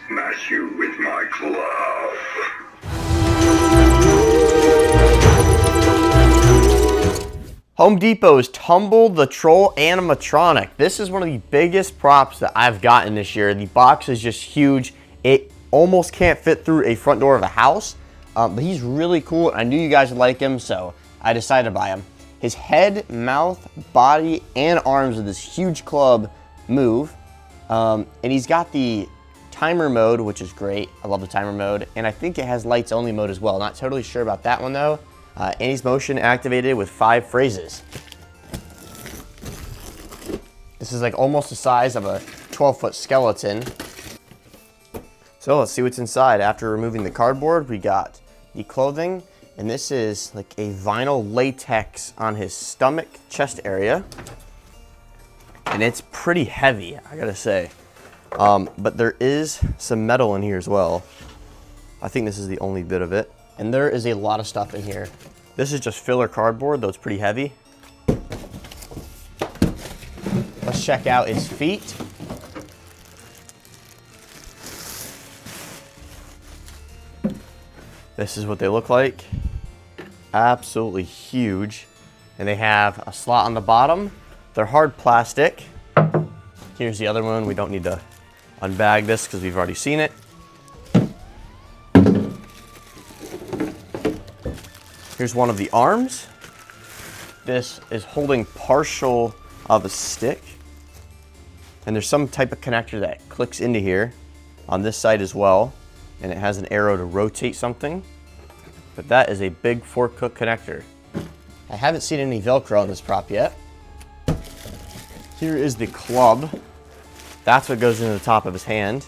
smash you with my club. Home Depot's Tumble the Troll Animatronic. This is one of the biggest props that I've gotten this year. The box is just huge. It almost can't fit through a front door of a house, but he's really cool. I knew you guys would like him, so I decided to buy him. His head, mouth, body, and arms of this huge club move. And he's got the timer mode, which is great. I love the timer mode. And I think it has lights only mode as well. Not totally sure about that one though. And he's motion activated with 5 phrases. This is like almost the size of a 12-foot skeleton. So let's see what's inside. After removing the cardboard, we got the clothing, and this is like a vinyl latex on his stomach, chest area. And it's pretty heavy, I gotta say. But there is some metal in here as well. I think this is the only bit of it. And there is a lot of stuff in here. This is just filler cardboard, though it's pretty heavy. Let's check out his feet. This is what they look like. Absolutely huge. And they have a slot on the bottom. They're hard plastic. Here's the other one. We don't need to unbag this because we've already seen it. Here's one of the arms. This is holding partial of a stick. And there's some type of connector that clicks into here on this side as well. And it has an arrow to rotate something. But that is a big fork hook connector. I haven't seen any Velcro on this prop yet. Here is the club. That's what goes into the top of his hand.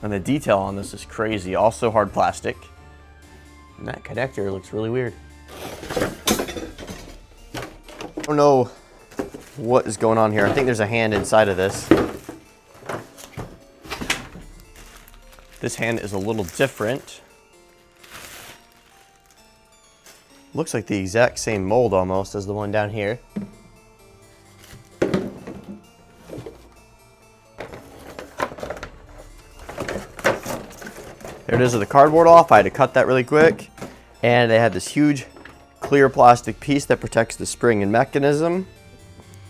And the detail on this is crazy. Also hard plastic. And that connector looks really weird. I don't know what is going on here. I think there's a hand inside of this. This hand is a little different. Looks like the exact same mold almost as the one down here. There it is with the cardboard off. I had to cut that really quick. And they had this huge clear plastic piece that protects the spring and mechanism.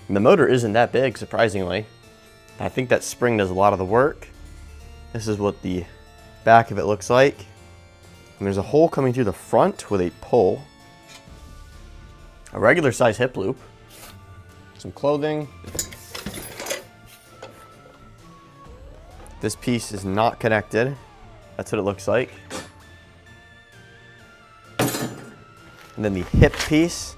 And the motor isn't that big, surprisingly. I think that spring does a lot of the work. This is what the back of it looks like. And there's a hole coming through the front with a pull. A regular size hip loop. Some clothing. This piece is not connected. That's what it looks like. And then the hip piece.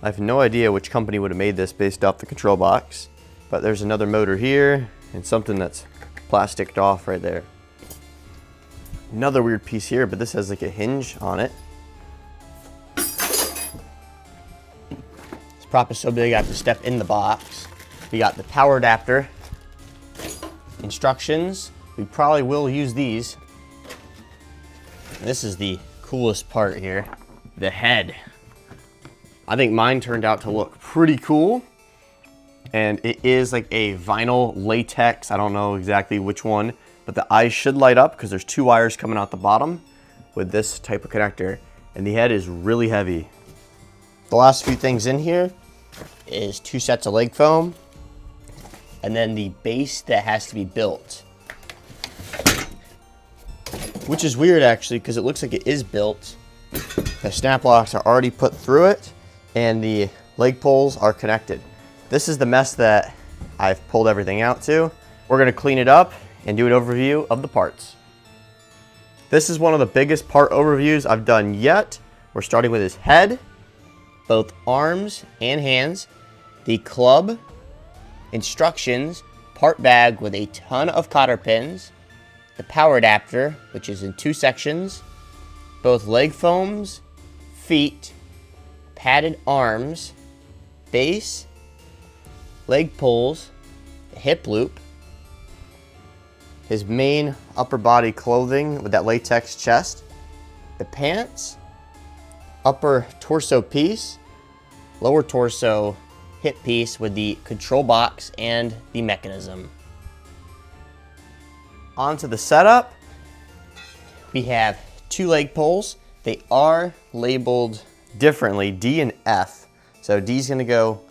I have no idea which company would have made this based off the control box. But there's another motor here and something that's plasticed off right there. Another weird piece here, but this has like a hinge on it. This prop is so big I have to step in the box. We got the power adapter. Instructions. We probably will use these. This is the coolest part here. The head. I think mine turned out to look pretty cool. And it is like a vinyl latex. I don't know exactly which one, but the eyes should light up because there's 2 wires coming out the bottom with this type of connector. And the head is really heavy. The last few things in here is 2 sets of leg foam. And then the base that has to be built. Which is weird actually, because it looks like it is built. The snap locks are already put through it, and the leg poles are connected. This is the mess that I've pulled everything out to. We're gonna clean it up and do an overview of the parts. This is one of the biggest part overviews I've done yet. We're starting with his head, both arms and hands, the club, instructions, part bag with a ton of cotter pins, the power adapter, which is in 2 sections, both leg foams, feet, padded arms, base, leg pulls, the hip loop, his main upper body clothing with that latex chest, the pants, upper torso piece, lower torso hip piece with the control box and the mechanism. Onto the setup, we have 2 leg poles. They are labeled differently, D and F. So D's gonna go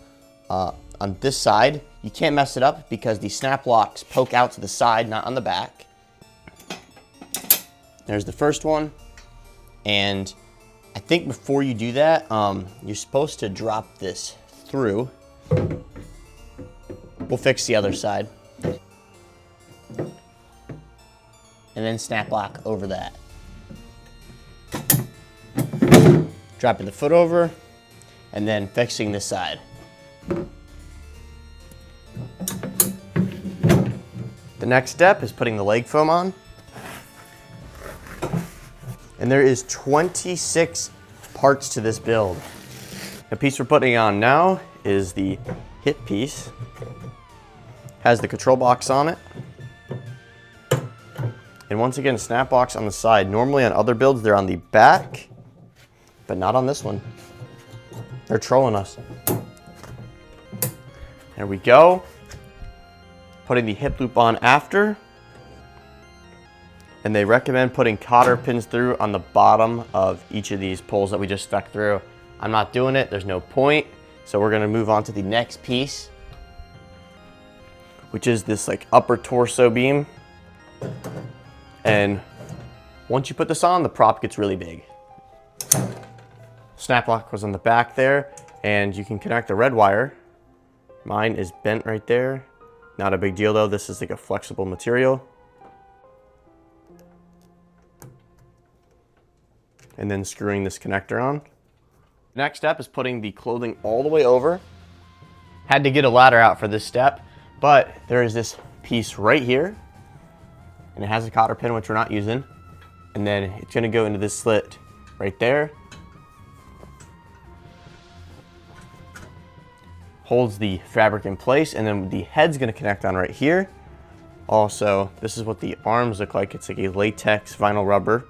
on this side. You can't mess it up because the snap locks poke out to the side, not on the back. There's the first one. And I think before you do that, you're supposed to drop this through. We'll fix the other side. And then snap lock over that. Dropping the foot over, and then fixing this side. The next step is putting the leg foam on. And there is 26 parts to this build. The piece we're putting on now is the hip piece. Has the control box on it. And once again, snap locks on the side. Normally on other builds, they're on the back, but not on this one. They're trolling us. There we go. Putting the hip loop on after. And they recommend putting cotter pins through on the bottom of each of these poles that we just stuck through. I'm not doing it, there's no point. So we're gonna move on to the next piece, which is this like upper torso beam. And once you put this on, the prop gets really big. Snap lock was on the back there, and you can connect the red wire. Mine is bent right there. Not a big deal though, this is like a flexible material. And then screwing this connector on. Next step is putting the clothing all the way over. Had to get a ladder out for this step, but there is this piece right here, and it has a cotter pin, which we're not using. And then it's gonna go into this slit right there. Holds the fabric in place, and then the head's gonna connect on right here. Also, this is what the arms look like. It's like a latex vinyl rubber.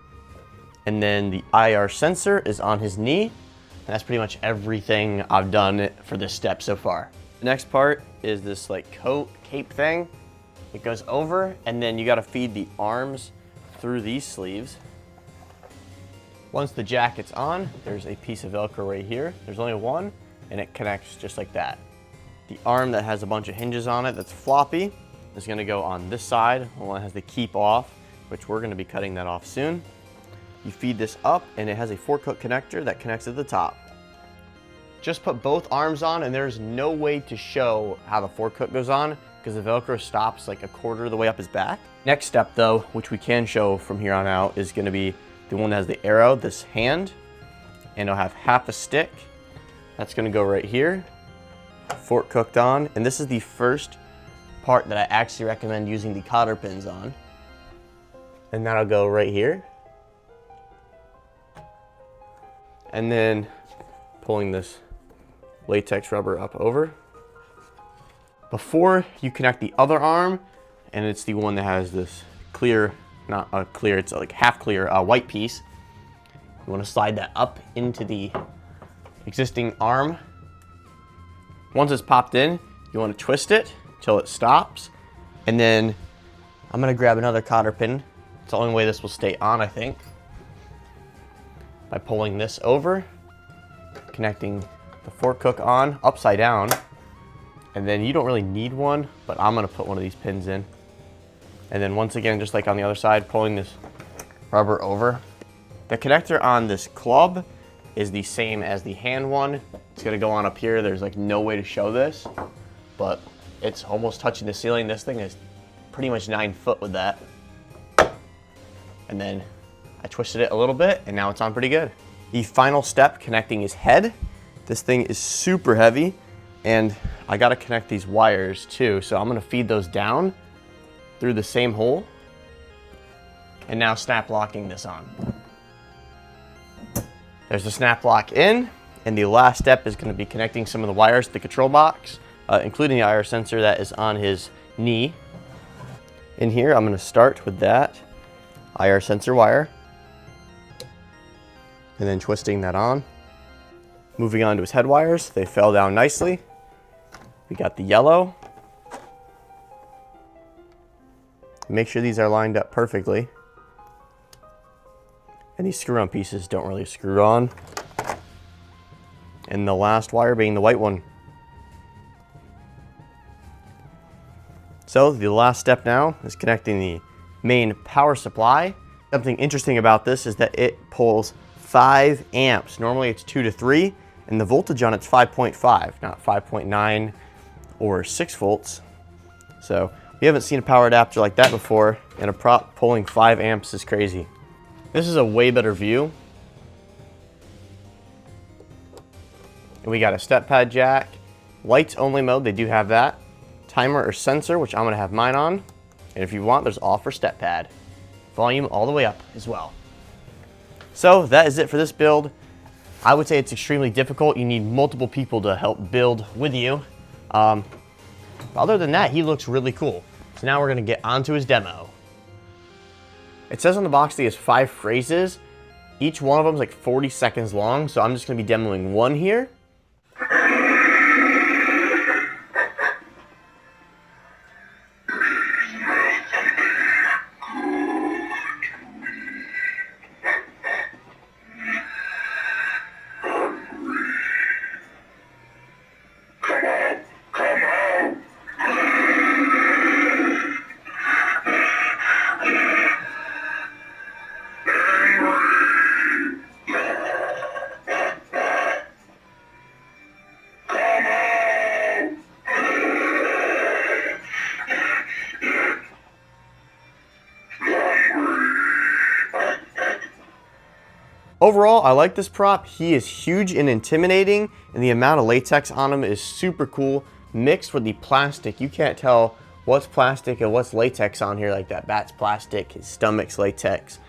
And then the IR sensor is on his knee. And that's pretty much everything I've done for this step so far. The next part is this like coat cape thing. It goes over, and then you gotta feed the arms through these sleeves. Once the jacket's on, there's a piece of Velcro right here. There's only one, and it connects just like that. The arm that has a bunch of hinges on it that's floppy is gonna go on this side. The one that has the keep off, which we're gonna be cutting that off soon. You feed this up, and it has a fork hook connector that connects at the top. Just put both arms on, and there's no way to show how the fork hook goes on because the Velcro stops like a quarter of the way up his back. Next step though, which we can show from here on out, is gonna be the one that has the arrow, this hand, and it'll have half a stick. That's gonna go right here, fork hooked on, and this is the first part that I actually recommend using the cotter pins on. And that'll go right here. And then pulling this latex rubber up over. Before you connect the other arm, and it's the one that has this clear, not a clear, it's like half clear white piece. You want to slide that up into the existing arm. Once it's popped in, you want to twist it till it stops. And then I'm going to grab another cotter pin. It's the only way this will stay on, I think. By pulling this over, connecting the fork hook on upside down, and then you don't really need one, but I'm gonna put one of these pins in. And then once again, just like on the other side, pulling this rubber over. The connector on this club is the same as the hand one. It's gonna go on up here. There's like no way to show this, but it's almost touching the ceiling. This thing is pretty much 9 foot with that. And then I twisted it a little bit, and now it's on pretty good. The final step, connecting his head. This thing is super heavy, and I gotta connect these wires too. So I'm gonna feed those down through the same hole, and now snap locking this on. There's the snap lock in, and the last step is gonna be connecting some of the wires to the control box, including the IR sensor that is on his knee. In here, I'm gonna start with that IR sensor wire, and then twisting that on. Moving on to his head wires, they fell down nicely. We got the yellow. Make sure these are lined up perfectly. And these screw-on pieces don't really screw on. And the last wire being the white one. So the last step now is connecting the main power supply. Something interesting about this is that it pulls 5 amps. Normally it's 2 to 3, and the voltage on it's 5.5, not 5.9 or 6 volts. So we haven't seen a power adapter like that before, and a prop pulling 5 amps is crazy. This is a way better view. And we got a step pad jack, lights only mode, they do have that. Timer or sensor, which I'm gonna have mine on. And if you want, there's off for step pad. Volume all the way up as well. So that is it for this build. I would say it's extremely difficult. You need multiple people to help build with you. Other than that, he looks really cool. So now we're gonna get onto his demo. It says on the box that he has 5 phrases. Each one of them is like 40 seconds long. So I'm just gonna be demoing one here. Overall, I like this prop. He is huge and intimidating, and the amount of latex on him is super cool. Mixed with the plastic, you can't tell what's plastic and what's latex on here. Like that bat's plastic, his stomach's latex.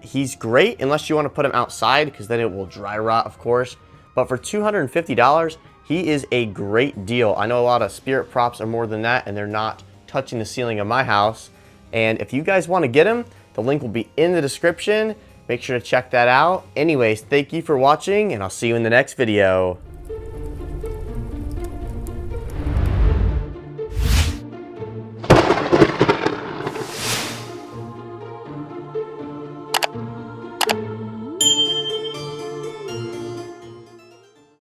He's great unless you want to put him outside, because then it will dry rot, of course. But for $250, he is a great deal. I know a lot of Spirit props are more than that, and they're not touching the ceiling of my house. And if you guys want to get him, the link will be in the description. Make sure to check that out. Anyways, thank you for watching, and I'll see you in the next video.